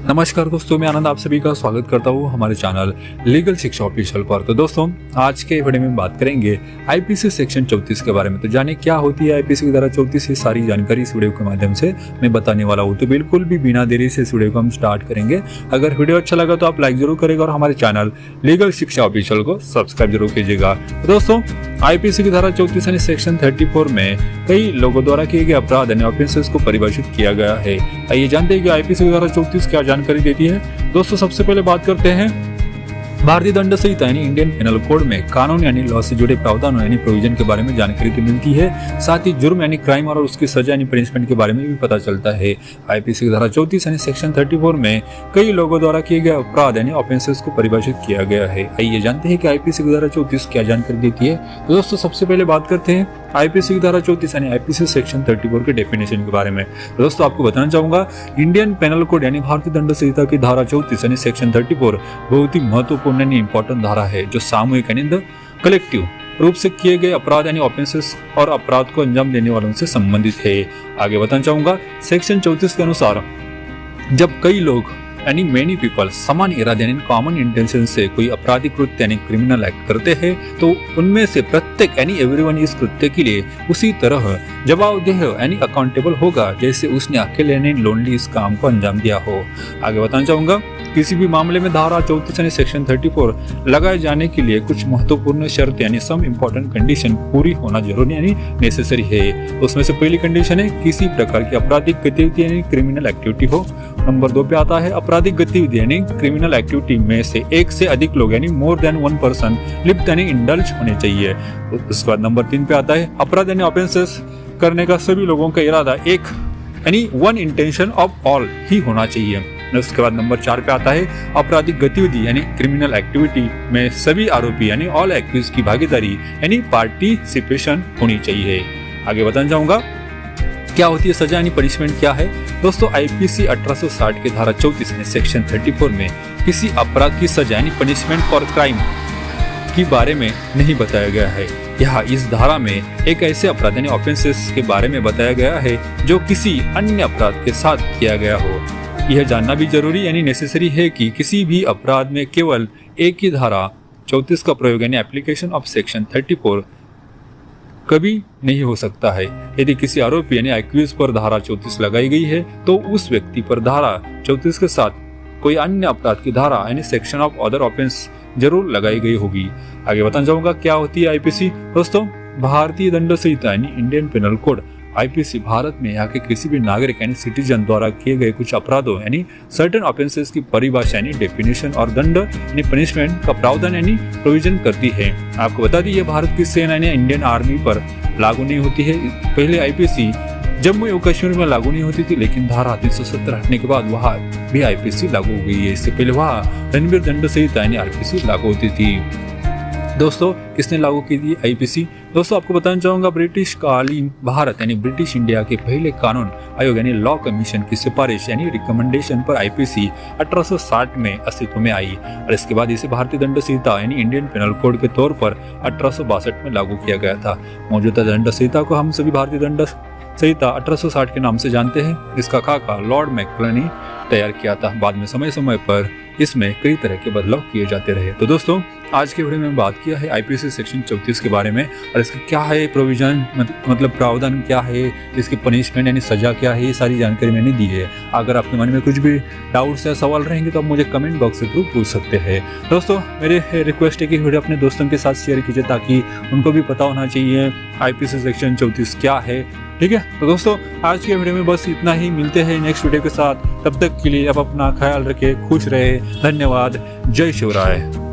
नमस्कार दोस्तों, मैं आनंद आप सभी का स्वागत करता हूँ हमारे चैनल लीगल शिक्षा ऑफिशियल पर। तो दोस्तों, आज के वीडियो में बात करेंगे आईपीसी सेक्शन 34 के बारे में। तो जाने क्या होती है आईपीसी की धारा 34, ये सारी जानकारी इस वीडियो के माध्यम से मैं बताने वाला हूँ। तो बिल्कुल भी बिना देरी से इस वीडियो को हम स्टार्ट करेंगे। अगर वीडियो अच्छा लगा तो आप लाइक जरूर करेगा और हमारे चैनल लीगल शिक्षा ऑफिशियल को सब्सक्राइब जरूर कीजिएगा। तो दोस्तों, आईपीसी की धारा 34 यानी सेक्शन 34 में कई लोगों द्वारा किए गए अपराध यानी ऑफेंसेस को परिभाषित किया गया है। आइए जानते हैं कि आईपीसी की धारा 34 क्या जानकारी देती है। दोस्तों, सबसे पहले बात करते हैं भारतीय दंड संहिता यानी इंडियन पेनल कोड में कानून यानी लॉ से जुड़े प्रावधानों यानी प्रोविजन के बारे में जानकारी तो मिलती है, साथ ही जुर्म यानी क्राइम और उसकी सजा यानी पनिशमेंट के बारे में भी पता चलता है। आईपीसी की धारा 34 यानी सेक्शन 34 में कई लोगों द्वारा किए गए अपराध यानी ऑफेंसेस को परिभाषित किया गया है। आइए जानते हैं कि आईपीसी की धारा 34 क्या जानकारी देती है। तो दोस्तों, सबसे पहले बात करते हैं आईपीसी की धारा 34 यानी आईपीसी सेक्शन 34 के डेफिनेशन के बारे में। तो दोस्तों, आपको बताना चाहूंगा, इंडियन पेनल कोड यानी भारतीय दंड संहिता की धारा 34 यानी सेक्शन 34 बहुत ही महत्वपूर्ण यानी इंपॉर्टेंट धारा है, जो सामूहिक यानी कलेक्टिव रूप से किए गए अपराध यानी ऑफेंसेस और अपराध को अंजाम देने वालों से संबंधित है। आगे बताना चाहूंगा, सेक्शन 34 के अनुसार जब कई लोग यानी मेनी पीपल समान इरादे यानी कॉमन इंटेंशन से कोई आपराधिक कृत्य यानी क्रिमिनल एक्ट करते हैं, तो उनमें से प्रत्येक यानी एवरीवन इस कृत्य के लिए उसी तरह जवाबदेह यानी अकाउंटेबल होगा जैसे उसने अकेले यानी लोनली इस काम को अंजाम दिया हो। आगे बताना चाहूंगा, किसी भी मामले में धारा 34 यानी सेक्शन 34 लगाए जाने के लिए कुछ महत्वपूर्ण शर्त यानी सम इम्पोर्टेंट कंडीशन पूरी होना जरूरी यानी नेसेसरी है। उसमें से पहली कंडीशन है किसी प्रकार की आपराधिक गतिविधि यानी क्रिमिनल एक्टिविटी हो। नंबर 2 पे आता है आपराधिक गतिविधि यानी क्रिमिनल एक्टिविटी में से एक से अधिक लोग यानी मोर देन वन पर्सन लिप्त यानी इंडल्ज होने चाहिए। उसके बाद नंबर 3 पे आता है अपराध यानी ऑफेंसेस करने का सभी लोगों का इरादा एक यानी one intention of all he होना चाहिए। उसके बाद नंबर 4 पे आता है आपराधिक गतिविधि यानी क्रिमिनल एक्टिविटी में सभी आरोपी यानी ऑल एक्यूज की भागीदारी यानी पार्टिसिपेशन होनी चाहिए। आगे बताना चाहूंगा, क्या होती है सजा यानी पनिशमेंट क्या है। दोस्तों, आईपीसी 1860 के धारा 34 यानी सेक्शन 34 में किसी अपराध की सजा यानी पनिशमेंट फॉर क्राइम के बारे में नहीं बताया गया है। यहाँ इस धारा में एक ऐसे अपराध यानी ऑफेंसेस के बारे में बताया गया है जो किसी अन्य अपराध के साथ किया गया हो। यह जानना भी जरूरी यानी नेसेसरी है कि किसी भी अपराध में केवल एक ही धारा 34 का प्रयोग यानी एप्लीकेशन ऑफ सेक्शन 34 कभी नहीं हो सकता है। यदि किसी आरोपी यानी एक्यूज पर धारा 34 लगाई गई है तो उस व्यक्ति पर धारा 34 के साथ कोई अन्य अपराध की धारा यानी सेक्शन ऑफ अदर ऑफेंस जरूर लगाई गई होगी। आगे बताना चाहूंगा, क्या होती है आईपीसी। दोस्तों, भारतीय दंड संहिता यानी Indian penal code IPC Bharat में यहाँ के किसी भी नागरिक यानी सिटीजन द्वारा किए गए कुछ अपराधों यानी सर्टेन ऑफेंसेस की परिभाषा यानी डेफिनेशन और दंड यानी पनिशमेंट का प्रावधान यानी प्रोविजन करती है। आपको बता दी, ये भारत की सेना यानी इंडियन आर्मी पर लागू नहीं होती है। पहले आईपीसी जम्मू एवं कश्मीर में लागू नहीं होती थी, लेकिन धारा 370 हटने के बाद वहाँ भी आईपीसी लागू हो गई है। इससे पहले वहाँ रणवीर दंड संहिता यानी आईपीसी लागू होती थी। दोस्तों, किसने लागू की थी आईपीसी। दोस्तों, आपको बताना चाहूंगा, ब्रिटिश कालीन भारत यानी ब्रिटिश इंडिया के पहले कानून आयोग यानी लॉ कमीशन की सिफारिश यानी रिकमेंडेशन पर आईपीसी 1860 में अस्तित्व में आई और इसके बाद इसे भारतीय दंड संहिता यानी इंडियन पेनल कोड के तौर पर 1862 में लागू किया गया था। मौजूदा दंड संहिता को हम सभी भारतीय दंड संहिता 1860 के नाम से जानते हैं। इसका खाका लॉर्ड मैक्लेन ने तैयार किया था। बाद में समय समय पर इसमें कई तरह के बदलाव किए जाते रहे। तो दोस्तों, आज के वीडियो में बात किया है आईपीसी सेक्शन 34 के बारे में और इसका क्या है प्रोविजन मतलब प्रावधान क्या है, इसकी पनिशमेंट यानी सजा क्या है, ये सारी जानकारी मैंने दी है। अगर आपके मन में कुछ भी डाउट्स या सवाल रहेंगे तो आप मुझे कमेंट बॉक्स से जरूर पूछ सकते हैं। दोस्तों, मेरे रिक्वेस्ट है कि वीडियो अपने दोस्तों के साथ शेयर कीजिए ताकि उनको भी पता होना चाहिए आईपीसी सेक्शन 34 क्या है। ठीक है, तो दोस्तों, आज के वीडियो में बस इतना ही। मिलते हैं नेक्स्ट वीडियो के साथ। तब तक के लिए आप अपना ख्याल रखें, खुश रहे। धन्यवाद। जय शिवराय।